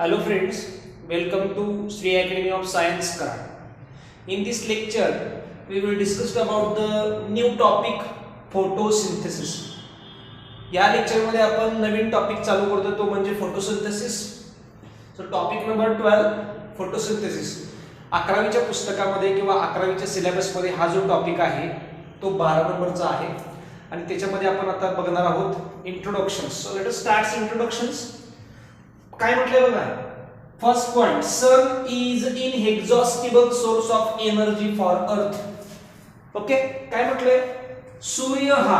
Hello friends, welcome to Sri Academy of Science Karad. In this lecture, we will discuss about the new topic photosynthesis. या lecture मध्ये आपण नवीन topic चालू करतो तो म्हणजे photosynthesis. So topic number 12 photosynthesis. 11वीच्या पुस्तकामध्ये किंवा 11वीच्या सिलेबस मध्ये हा जो टॉपिक आहे तो 12 नंबरचा आहे आणि त्याच्यामध्ये आपण आता बघणार आहोत introductions. So let us start introductions. काय म्हटले बघा, first point, sun is inexhaustible source of energy for earth. Okay, काय म्हटले, सूर्य हा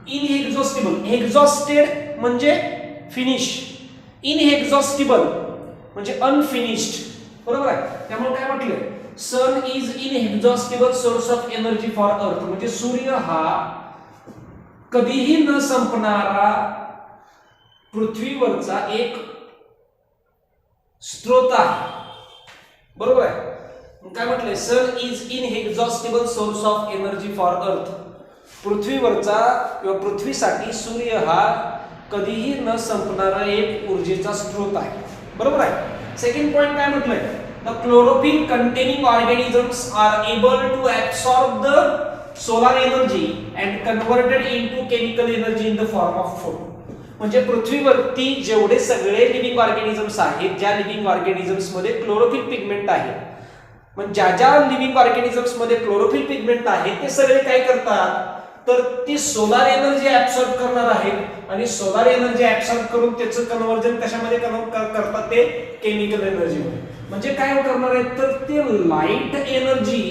इनएक्झॉस्टिबल, एक्झॉस्टेड म्हणजे फिनिश, इनएक्झॉस्टिबल म्हणजे अनफिनिश्ड, बरोबर आहे. त्यामुळे काय म्हटले, sun is inexhaustible source of energy for earth म्हणजे सूर्य हा कधीही न संपणारा पृथ्वीवरचा एक स्रोत आहे, बरोबर आहे. काय म्हटले, sun is inexhaustible source of energy for earth. पृथ्वीवरचा किंवा पृथ्वीसाठी सूर्य हा कधीही न संपणारा एक ऊर्जेचा स्रोत आहे, बरोबर आहे. सेकंड पॉइंट काय म्हटलंय, the chlorophyll containing organisms are able to absorb the solar energy and converted into chemical energy in the form of food. म्हणजे पृथ्वीवरती जेवढे सगळे लिव्हिंग ऑर्गॅनिझम्स आहेत, ज्या लिव्हिंग ऑर्गॅनिझम्स मध्ये क्लोरोफिल पिगमेंट आहे, म्हणजे ज्या लिव्हिंग ऑर्गॅनिझम्स मध्ये क्लोरोफिल पिगमेंट आहे ते सगळे काय करतात, तर ती सोलार एनर्जी ऍब्सॉर्ब करणार आहेत आणि सोलार एनर्जी ऍब्सॉर्ब करून त्याचं कन्व्हर्जन कशामध्ये करतात, ते केमिकल एनर्जी मध्ये. म्हणजे काय करणार आहेत, तर ते light energy,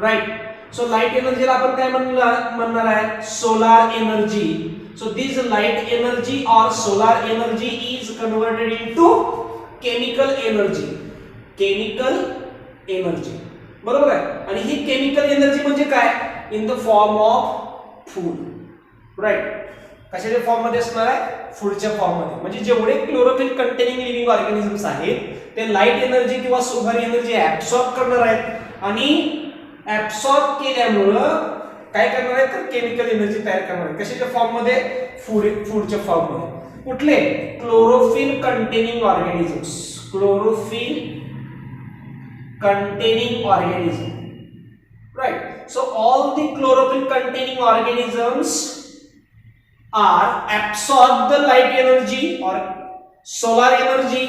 right. So light एनर्जीला आपण काय म्हणणार आहे, solar energy. So this light energy और solar energy is converted into chemical energy, chemical energy, बरोबर आहे. आणि ही केमिकल एनर्जी म्हणजे काय, in the form of food, right. कशाच्या फॉर्म मध्ये असणार आहे, फूडच्या फॉर्म मध्ये. म्हणजे जेवढे क्लोरोफिल कंटेनिंग लिव्हिंग ऑर्गॅनिझम्स आहेत ते लाईट एनर्जी किंवा सोलार एनर्जी ऍब्सॉर्ब करणार आहेत आणि ऍब्सॉर्ब केल्यामुळं काय करणार आहे, तर केमिकल एनर्जी तयार करणार आहे. कशाच्या फॉर्म मध्ये, फूडच्या फॉर्म मध्ये. कुठले, chlorophyll containing organisms, chlorophyll containing organism, right. So all the chlorophyll containing organisms are absorb the light energy or solar energy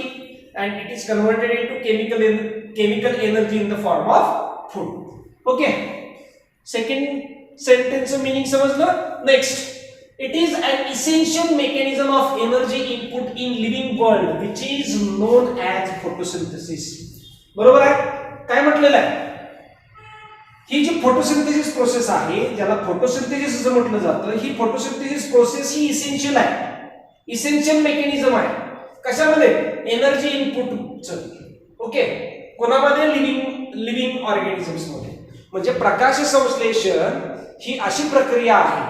and it is converted into chemical energy in the form of food. Okay, second sentence meaning समजलं. Next, it is an essential mechanism of energy input in living world which is known as photosynthesis. बरोबर आहे. काय म्हटलेलं आहे, ही जी photosynthesis process आहे, ज्याला photosynthesis असं म्हटलं जातं, ही फोटोसिंथेसिस प्रोसेस ही इसेन्शियल आहे, इसेन्शियल मेकॅनिझम आहे. कशामध्ये, एनर्जी इनपुटचं. ओके, कोणामध्ये, लिव्हिंग ऑर्गॅनिझम्स मध्ये. म्हणजे प्रकाश संश्लेषण ही अशी प्रक्रिया आहे,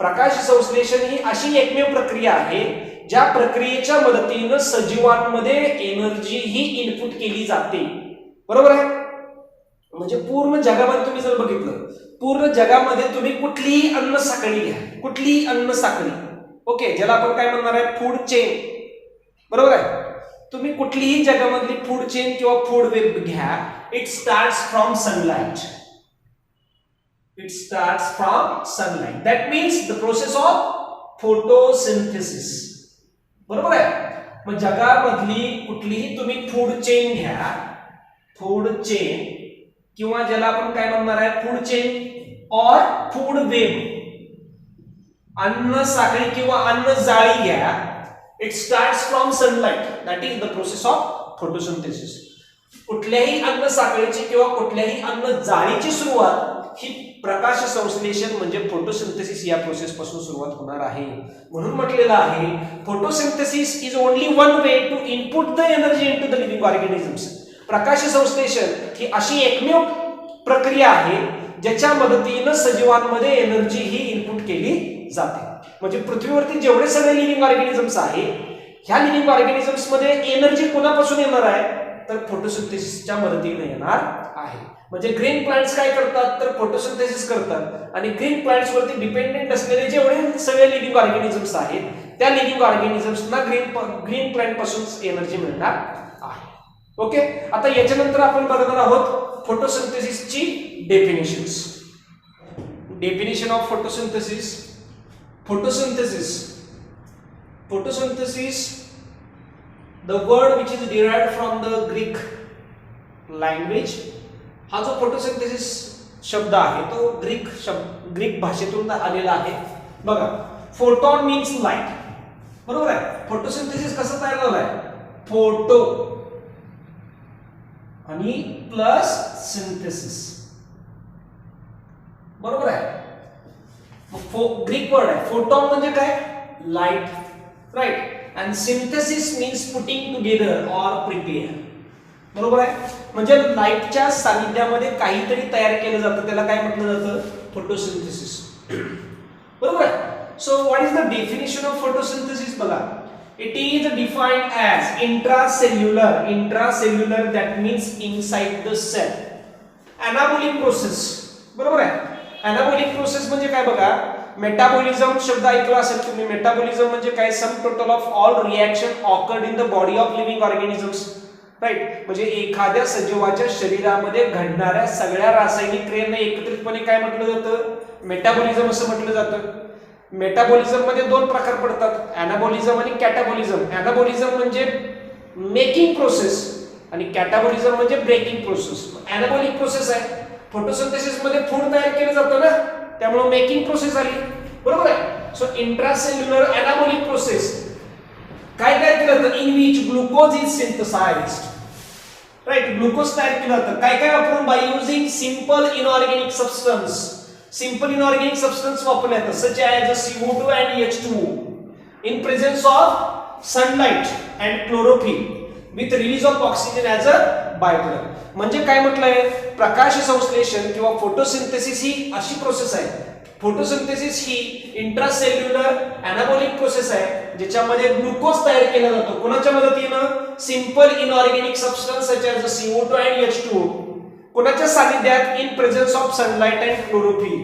प्रकाश संश्लेषण ही अशी एकमेव प्रक्रिया आहे ज्या प्रक्रियेच्या मदतीनं सजीवांमध्ये एनर्जी ही इनपुट केली जाते, बरोबर आहे. म्हणजे पूर्ण जगामध्ये तुम्ही जर बघितलं, पूर्ण जगामध्ये तुम्ही कुठलीही अन्न साखळी घ्या, कुठलीही अन्न साखळी, ओके, ज्याला आपण काय म्हणणार आहे, फूड चेन, बरोबर आहे. तुम्ही कुठलीही जगामधली फूड चेन किंवा फूड वेब घ्या, it starts from sunlight, it starts from sunlight. That means the process of photosynthesis, बरोबर आहे. मग जगामधली कुठलीही तुम्ही फूड चेन घ्या, फूड चेन किंवा ज्याला आपण काय म्हणणार आहे, फूड चेन और फूड वेब, अन्न साखळी किंवा अन्न जाळी घ्या, it starts from sunlight, that is the process of photosynthesis. कुठल्याही अन्न साखळीची किंवा कुठल्याही अन्न जाळीची सुरुवात ही प्रकाश संश्लेषण म्हणजे फोटोसिंथेसिस या प्रोसेस पासून सुरुवात होणार आहे. म्हणून म्हटलेलं आहे, photosynthesis is only one way to input the energy into the living organisms. प्रकाश संश्लेषण ही अशी एकमेव प्रक्रिया आहे ज्याच्या मदतीनं सजीवांमध्ये एनर्जी ही इनपुट केली जाते. म्हणजे पृथ्वीवरती जेवढे सगळे लिव्हिंग ऑर्गॅनिझम्स आहे, ह्या लिव्हिंग ऑर्गॅनिझम्स मध्ये एनर्जी कोणापासून येणार आहे, तर फोटोसिंथेसिसच्या मदतीने येणार आहे. म्हणजे ग्रीन प्लांट्स काय करतात तर फोटोसिंथेसिस करतात आणि ग्रीन प्लांट्स वरती डिपेंडेंट असलेले जेवढे सगळे लिव्हिंग ऑर्गॅनिझम्स आहेत त्या लिव्हिंग ऑर्गॅनिझम्सना ग्रीन प्लांट पासून एनर्जी मिळणार आहे. ओके, आता याच्यानंतर आपण बघणार आहोत फोटोसिंथेसिसची definitions. Definition of photosynthesis. Photosynthesis, the word which is derived from the Greek language. हा जो फोटोसिंथेसिस शब्द आहे तो ग्रीक भाषेतून आलेला आहे. बघा, फोटॉन मीन्स लाईट, बरोबर आहे. फोटोसिंथेसिस कसं तयार झालंय, फोटो आणि प्लस सिंथेसिस, बरोबर आहे. ग्रीक वर्ड आहे. फोटॉन म्हणजे काय, light, right. And synthesis means putting together or prepare, बरोबर आहे. म्हणजे लाईटच्या सानिध्यामध्ये काहीतरी तयार केलं जातं त्याला काय म्हटलं जातं, फोटोसिंथेसिस, बरोबर आहे. So what is the definition of photosynthesis. बघा, it is defined as intracellular that means inside the cell anabolic process, बरोबर आहे. एनाबॉलिक प्रोसेस म्हणजे काय बघा, मेटाबॉलिझम शब्द ऐकला असेल तुम्ही. मेटाबॉलिझम म्हणजे काय, sum total of all reaction occurred in the body of living organisms, right. म्हणजे एखाद्या सजीवाच्या शरीरामध्ये घडणाऱ्या सगळ्या रासायनिक क्रियांना एकत्रितपणे काय म्हटलं जातं, मेटाबॉलिझम असं म्हटलं जातं. मेटाबॉलिझम मध्ये दोन प्रकार पडतात, एनाबॉलिझम आणि कॅटाबॉलिझम. एनाबॉलिझम म्हणजे मेकिंग प्रोसेस आणि कॅटाबॉलिझम म्हणजे ब्रेकिंग प्रोसेस. एनाबॉलिक प्रोसेस आहे, फोटोसिंथेसिस मध्ये फूड तयार केलं जातं ना, त्यामुळे मेकिंग प्रोसेस आली, बरोबर आहे. सो इंट्रासेल्युलर एनाबॉलिक प्रोसेस काय केलं जातं, in which glucose is synthesised, right. Glucose तयार केलं जातं काय काय वापरून, by using simple inorganic substance. Simple inorganic substance वापरले जातात such as CO2 and H2O in presence of sunlight and chlorophyll with release of oxygen as a by product. म्हणजे काय म्हटलंय, प्रकाश संश्लेषण किंवा फोटोसिंथेसिस ही अशी प्रोसेस आहे. फोटोसिंथेसिस ही इंट्रासेल्युलर एनाबॉलिक प्रोसेस आहे ज्याच्यामध्ये ग्लुकोज तयार केला जातो. कोणाच्या मदतीनं, simple inorganic substance such as CO2 and H2O कोणाच्या सानिध्यात, in presence of sunlight and chlorophyll.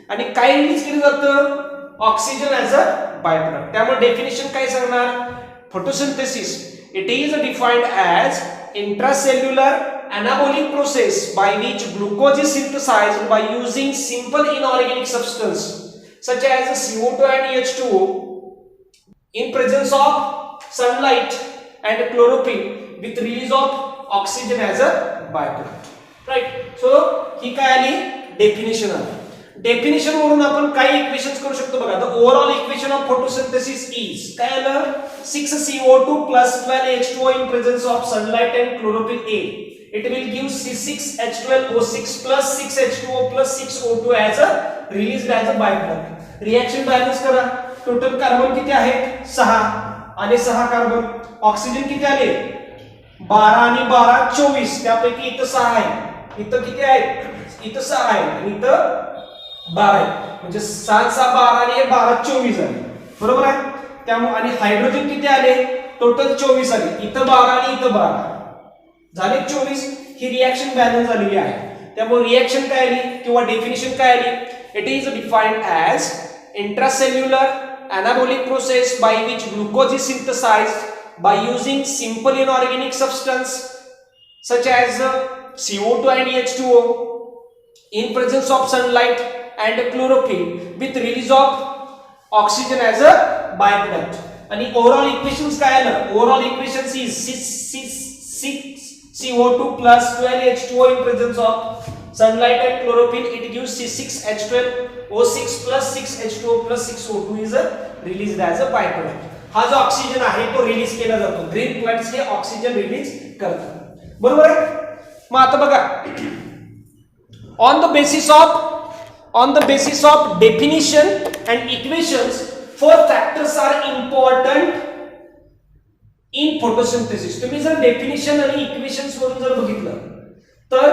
आणि काय रिलीज केलं जातं, oxygen as a by product. त्यामुळे डेफिनेशन काय सांगणार, photosynthesis it is defined as intracellular anabolic process by which glucose is synthesized by using simple inorganic substance such as CO2 and H2O in presence of sunlight and chlorophyll with release of oxygen as a byproduct, right. So ही काय आली, definition आली. Definition वरून आपण काही equations करू शकतो. बघा, the overall equation of photosynthesis is काय आलं, 6CO2 plus 12H2O in presence of sunlight and chlorophyll A. It will give C6H12O6 plus 6H2O plus 6O2 as a released as a byproduct. Reaction balance करा. Total carbon किती आहे, 6 आणि 6 carbon. Oxygen किती आले, 12 आणि 12 24. त्यापैकी इथं 6 आहे, इथं किती आहेत, इथं 6 आहे आणि इथं 12 आहे. म्हणजे 7 6 12 आणि 12 24 आले, बरोबर आहे. त्यामुळे आणि हायड्रोजन किती आले, टोटल 24 आले. इथं 12 आणि इथं 12 झाले 24. ही रिएक्शन बॅलन्स झालेली आहे. त्यामुळे रिएक्शन काय आली किंवा डेफिनेशन काय आली, it is defined as intracellular anabolic process by which glucose is synthesised by using simple inorganic substance such as CO2 and H2O in presence of sunlight and chlorophyll with release of oxygen as a byproduct. आणि overall equations काय आलं, overall equations is 6CO2 plus 12H2O in presence of sunlight and chlorophyll. It gives C6H12O6 plus 6H2O plus 6O2 is released as a byproduct. हा जो oxygen आहे तो release केला जातो. Green plants हे ऑक्सिजन रिलीज करतात, बरोबर आहे. मग आता बघा, on the basis of definition and equations, 4 factors are important in photosynthesis. तुम्ही जर डेफिनेशन आणि इक्वेशन्स वरून जर बघितलं तर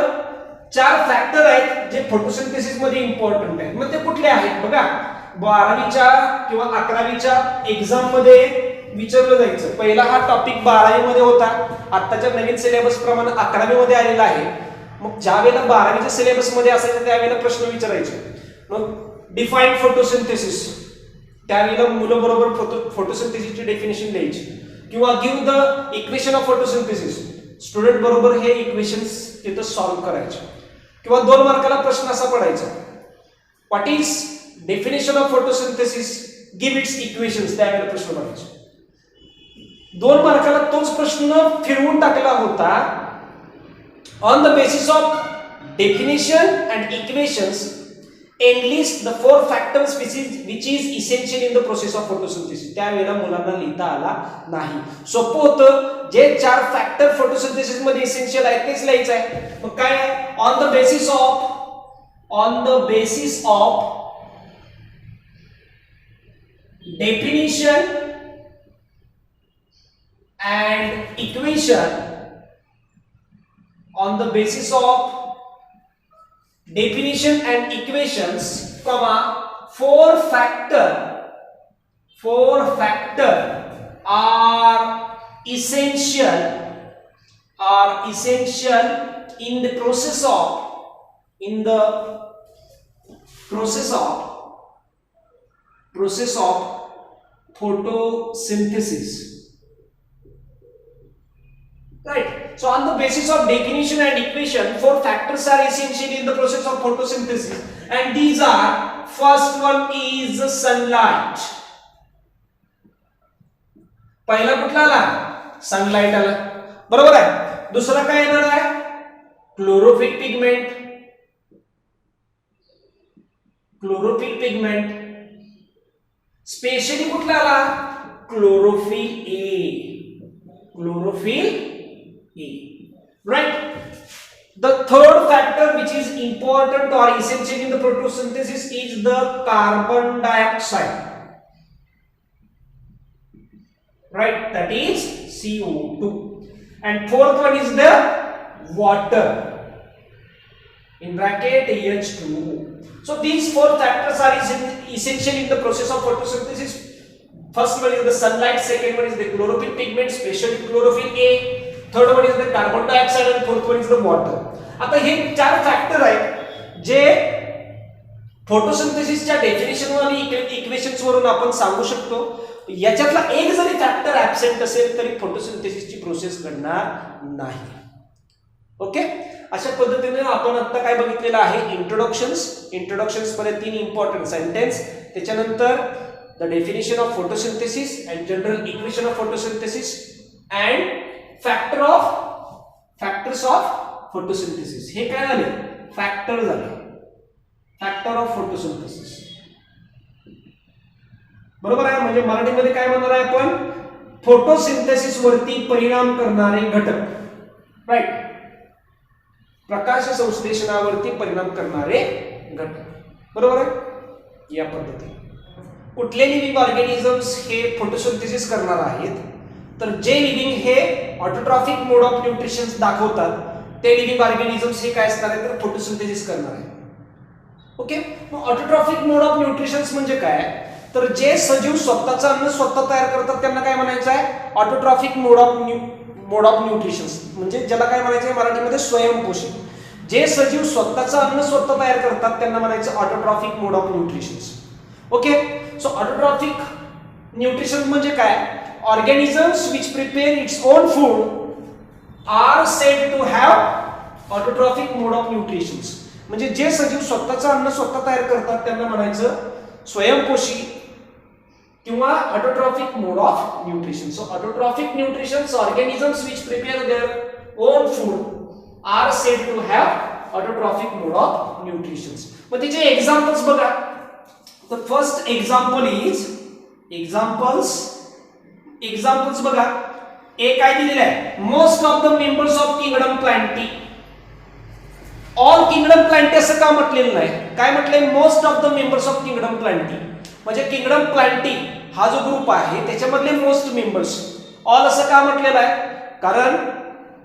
4 फॅक्टर आहेत जे फोटोसिंथेसिस मध्ये इम्पॉर्टंट आहेत. मग ते कुठले आहेत बघा, 12वीच्या किंवा 11वीच्या एक्झाम मध्ये विचारलं जायचं. पहिला हा टॉपिक 12वी मध्ये होता, आताच्या नवीन सिलेबस प्रमाणे 11वी मध्ये आलेला आहे. मग ज्या वेळेला 12वीच्या सिलेबस मध्ये असायचं त्यावेळेला प्रश्न विचारायचे. मग डिफाईन फोटोसिंथेसिस, त्यावेळेला मुलं बरोबर फोटोसिंथेसिसची डेफिनेशन द्यायची, किंवा give the equation of photosynthesis, student बरोबर हे इक्वेशन्स तिथं सॉल्व्ह करायचे. किंवा 2 मार्काला प्रश्न असा पडायचा, what is definition of photosynthesis, give it's equations, त्यावेळेला प्रश्न पडायचे. 2 मार्काला तोच प्रश्न फिरवून टाकला होता, on the basis of definition and equations enlist the 4 factors which is essential in the process of photosynthesis. त्यावेळेला मुलांना लिहिता आला नाही. सोपं होतं, जे 4 फॅक्टर फोटोसिंथेसिस मध्ये इसेन्शियल आहेत तेच लिहायचं आहे. मग काय आहे, on the basis of definition and equation, on the basis of definition and equations, comma 4 factor are essential in the process of photosynthesis. Right. So on the basis of definition and equation, 4 factors are essential in the process of photosynthesis, and these are, first one is sunlight. पहिला कुठला आला, sunlight आला, बरोबर आहे. दुसरा काय येणार आहे, क्लोरोफिल पिगमेंट. स्पेशली कुठला आला, chlorophyll A. Right. The third factor which is important or essential in the photosynthesis is the carbon dioxide. Right, that is CO2. And fourth one is the water, in bracket H2O. So these 4 factors are essential in the process of photosynthesis. First one is the sunlight, second one is the chlorophyll pigment, especially chlorophyll A, third one is the carbon dioxide, and fourth one is the water. आता हे 4 factor आहेत जे फोटोसिंथेसिसच्या definition आणि equations वरून आपण सांगू शकतो. याच्यातला एक जरी फॅक्टर ऍब्सेंट असेल तरी फोटोसिंथेसिसची प्रोसेस घडणार नाही. ओके, अशा पद्धतीने आपण आता काय बघितलेलं आहे, इंट्रोडक्शन्स मध्ये 3 इम्पॉर्टंट सेंटेन्स, त्याच्यानंतर the definition of photosynthesis and general equation of photosynthesis and factors of photosynthesis. हे काय झाले, फॅक्टर झाले, फॅक्टर ऑफ फोटोसिंथेसिस. बरोबर आहे. म्हणजे मराठीमध्ये काय म्हणणार आहे आपण, फोटोसिंथेसिस वरती परिणाम करणारे घटक. राईट, प्रकाश संश्लेषणावरती परिणाम करणारे घटक. बरोबर आहे. या पद्धतीने कुठले लिव्हिंग ऑर्गॅनिझम्स हे फोटोसिंथेसिस करणार आहेत, तर जे लिव्हिंग हे ऑटोट्रॉफिक मोड ऑफ न्यूट्रिशन दाखवतात ते लिव्हिंग ऑर्गॅनिझम्स हे काय असणार आहेत, तर फोटोसिंथेसिस करणार आहेत. ओके, मग ऑटोट्रॉफिक मोड ऑफ न्यूट्रिशन म्हणजे काय, तर जे सजीव स्वतःचं अन्न स्वतः तयार करतात त्यांना काय म्हणायचं आहे, ऑटोट्रॉफिक मोड ऑफ न्यूट्रिशन, म्हणजे ज्याला काय म्हणायचं आहे मराठीमध्ये स्वयंपोषी. जे सजीव स्वतःचं अन्न स्वतः तयार करतात त्यांना म्हणायचं autotrophic mode of nutrition. Okay, so autotrophic nutrition म्हणजे काय, organisms which prepare its own food are said to have autotrophic mode of nutrition. म्हणजे जे सजीव स्वतःचं अन्न स्वतः तयार करतात त्यांना म्हणायचं स्वयंपोषी किंवा autotrophic mode of nutrition. So autotrophic nutrition, organisms which prepare their own food are said to have autotrophic mode of nutrition. मग त्याचे एक्झाम्पल्स बघा. The first example is examples बघा. एक काय दिलेलं आहे, most of the members of kingdom Plantae. All kingdom Plantae असं का म्हटलेलं नाही, काय म्हटलंय, most of the members of kingdom Plantae. म्हणजे किंगडम प्लांटी हा जो ग्रुप आहे त्याच्यामधले मोस्ट मेंबर्स. ऑल असं का म्हटलेलं आहे, कारण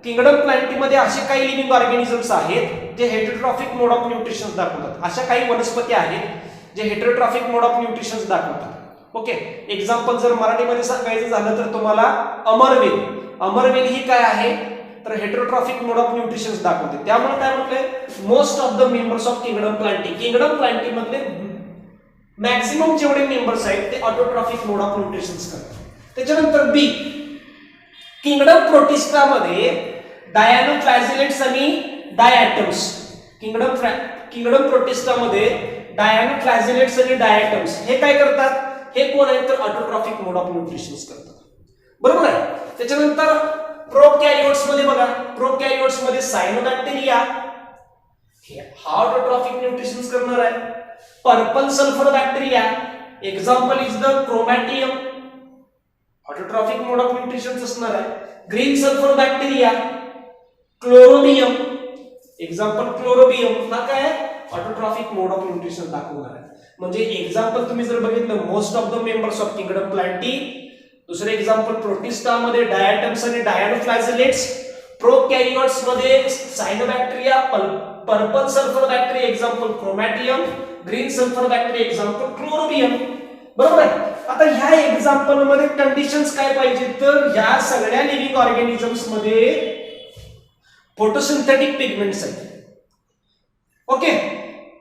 किंगडम प्लांटी मध्ये असे काही लिव्हिंग ऑर्गॅनिझम्स आहेत जे हेटेरोट्रॉफिक मोड ऑफ न्यूट्रिशन दाखवतात. अशा काही वनस्पती आहेत जे हेटेरोट्रॉफिक मोड ऑफ न्यूट्रिशन दाखवतात. ओके, एक्झाम्पल जर मराठीमध्ये सांगायचं झालं तर तुम्हाला अमरवेल. अमरवेल ही काय आहे, तर हेटेरोट्रॉफिक मोड ऑफ न्यूट्रिशन दाखवते. त्यामुळे काय म्हटलंय, most of the members of kingdom Plantae मधले मॅक्सिमम जेवढे मेंबर्स आहेत ते ऑटोट्रॉफिक मोड ऑफ न्यूट्रिशन करतात. त्याच्यानंतर बी, किंगडम प्रोटिस्टा मध्ये डायनोफ्लॅजिलेट्स आणि डायॲटम्स. किंगडम प्रोटिस्टा मध्ये डायनोफ्लॅजिलेट्स आणि डायॲटम्स हे काय करतात, हे कोण आहेत तर ऑटोट्रॉफिक मोड ऑफ न्यूट्रिशन करतात. बरोबर आहे. त्याच्यानंतर प्रोकॅरियोट्स मध्ये बघा, प्रोकॅरियोट्स मध्ये सायनोबॅक्टेरिया हा ऑटोट्रॉफिक न्यूट्रिशन करणार आहे. Purple sulphur bacteria example is the chromatium, autotrophic mode of nutrition असणार आहे. Green sulphur bacteria chlorobium, example chlorobium हा काय ऑटोट्रॉफिक मोड ऑफ न्यूट्रिशन दाखवणार आहे. म्हणजे एक्झाम्पल तुम्ही जर बघितलं most of the members of kingdom plantae, दुसरे एक्झाम्पल प्रोटिस्टा मध्ये डायॲटम्स आणि डायनोफ्लॅजिलेट्स, प्रोकॅरियोट्स मध्ये cyanobacteria, purple sulphur bacteria example chromatium, green sulphur bacteria example chlorobium. बरोबर आहे. आता ह्या एक्झाम्पल मध्ये कंडिशन्स काय पाहिजे तर ह्या सगळ्या लिव्हिंग ऑर्गॅनिझम्स मध्ये फोटोसिंथेटिक पिगमेंट्स आहेत. ओके,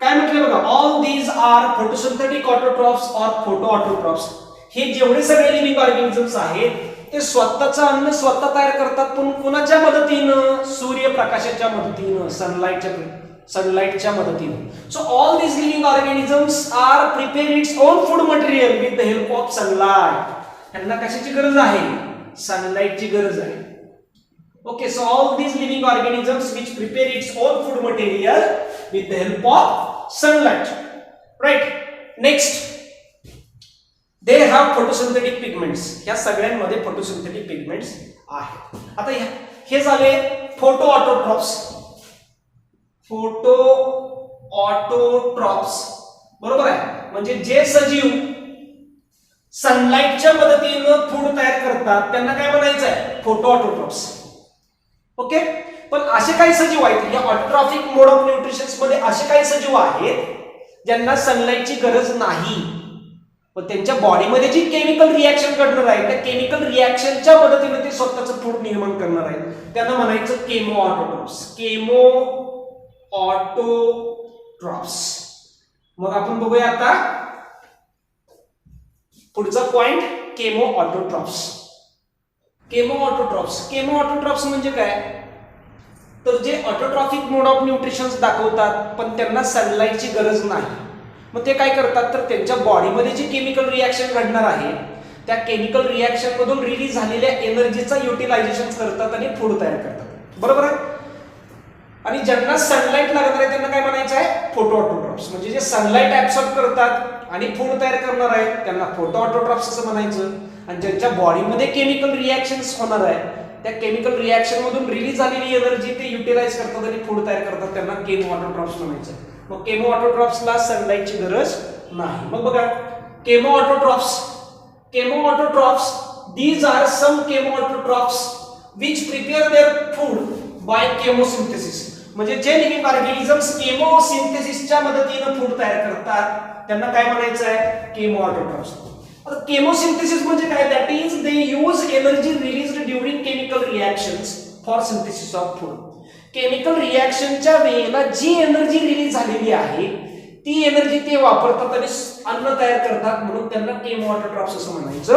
काय म्हटलं बघा, all these are photosynthetic autotrophs or photoautotrophs. हे जेवढे सगळे लिव्हिंग ऑर्गॅनिझम्स आहेत ते स्वतःचं अन्न स्वतः तयार करतात, पण कोणाच्या मदतीनं, सूर्यप्रकाशाच्या मदतीनं, सनलाइटच्या मदतीनं. So all these living organisms are prepare its own food material with the help of sunlight. त्यांना कशाची गरज आहे, सनलाइटची गरज आहे. Okay, so all these living organisms which prepare its own food material with the help of sunlight. Right. Next, they have photosynthetic pigments. ह्या सगळ्यांमध्ये photosynthetic pigments आहेत. आता हे झाले फोटो ऑटोट्रॉप्स. फोटो ऑटोट्रॉप्स बरोबर आहे. म्हणजे जे सजीव सनलाइटच्या मदतीनं फूड तयार करतात त्यांना काय म्हणायचं आहे, फोटो ऑटोट्रॉप्स. ओके, पण असे काही सजीव आहेत या ऑटोट्रॉफिक मोड ऑफ न्यूट्रिशन मध्ये, असे काही सजीव आहेत ज्यांना सनलाइटची गरज नाही, पण त्यांच्या बॉडीमध्ये जी केमिकल रिएक्शन घडणार आहे त्या केमिकल रिएक्शनच्या मदतीने ते स्वतःचं फूड निर्माण करणार आहेत. त्यांना म्हणायचं केमो ऑटोट्रॉप्स. Chemo autotrophs. मग आपण बघूया आता पुढचा point, chemo autotrophs. Chemo autotrophs म्हणजे काय तर जे ऑटोट्रॉफिक मोड ऑफ न्यूट्रिशन दाखवतात पण त्यांना सनलाइटची गरज नाही. मग ते काय करतात तर त्यांच्या बॉडीमध्ये जी केमिकल रिएक्शन घडणार आहे त्या केमिकल रिएक्शन मधून रिलीज झालेल्या एनर्जीचा युटिलायझेशन करतात आणि फूड तयार करतात. बरोबर आहे. आणि ज्यांना सनलाइट लागणार आहे त्यांना काय म्हणायचं आहे, फोटो ऑटोट्रॉप्स. म्हणजे जे सनलाइट ऍब्सॉर्ब करतात आणि फूड तयार करणार आहेत त्यांना फोटो ऑटोट्रॉप्स असं म्हणायचं. आणि ज्यांच्या बॉडीमध्ये केमिकल रिएक्शन्स होणार आहे त्या केमिकल रिएक्शन मधून रिलीज झालेली एनर्जी ते युटिलाइज करतात आणि फूड तयार करतात त्यांना केमो ऑटोट्रॉप्स म्हणायचं. मग केमो ऑटोट्रॉप्सला सनलाइटची गरज नाही. मग बघा chemo autotrophs these are some chemoautotrophs which prepare their food by chemosynthesis. म्हणजे जे लिव्हिंग ऑर्गॅनिझम्स केमोसिंथेसिसच्या मदतीने फूड तयार करतात त्यांना काय म्हणायचं आहे, केमो ऑटोट्रॉफ्स. आता केमोसिंथेसिस म्हणजे काय, that is they use energy released during chemical reactions for synthesis of food. Chemical रिएक्शनच्या वेळेला जी एनर्जी रिलीज झालेली आहे ती एनर्जी ते वापरतात आणि अन्न तयार करतात म्हणून त्यांना केमो ऑटोट्रॉफ्स असं म्हणायचं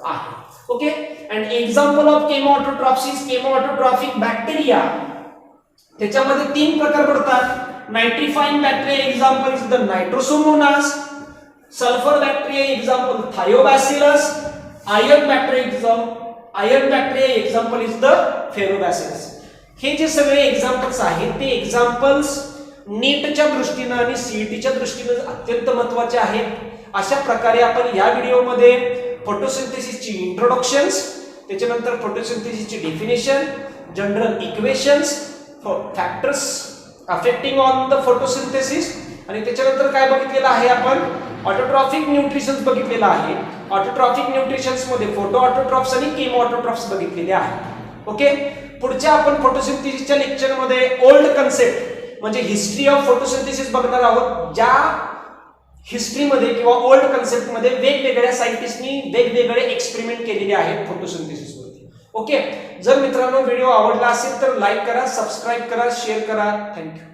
आहे. Okay, and example of chemoautotrophs is chemoautotrophic bacteria. त्याच्यामध्ये 3 प्रकार पडतात. Nitrifying bacteria example is the nitrosomonas, sulphur bacteria example thiobacillus, iron bacteria example is the ferrobacillus. हे जे सगळे एक्झाम्पल्स आहेत ते एक्झाम्पल्स नीटच्या दृष्टीने आणि सीईटीच्या दृष्टीने अत्यंत महत्त्वाचे आहेत. अशा प्रकारे आपण या व्हिडिओमध्ये फोटोसिंथेसिसची इंट्रोडक्शन्स, त्याच्यानंतर फोटोसिंथेसिसची definition, general equations, factors affecting on the photosynthesis आणि त्याच्यानंतर काय बघितलेलं आहे आपण, ऑटोट्रॉफिक न्यूट्रिशन्स बघितलेलं आहे. ऑटोट्रॉफिक न्यूट्रिशन्स मध्ये फोटो ऑटोट्रॉफ्स आणि केमो ऑटोट्रॉफ्स बघितलेले आहेत. ओके, पुढच्या आपण फोटोसिंथेसिसच्या लेक्चर मध्ये ओल्ड कन्सेप्ट म्हणजे हिस्ट्री ऑफ फोटोसिंथेसिस बघणार आहोत. ज्या हिस्ट्रीमध्ये किंवा ओल्ड कन्सेप्ट मध्ये वेगवेगळ्या सायंटिस्टनी वेगवेगळे एक्सपेरिमेंट केलेले आहेत फोटोसिंथेसिस वरती. ओके, जर मित्रांनो व्हिडिओ आवडला असेल तर लाईक करा, सबस्क्राईब करा, शेअर करा. थँक्यू.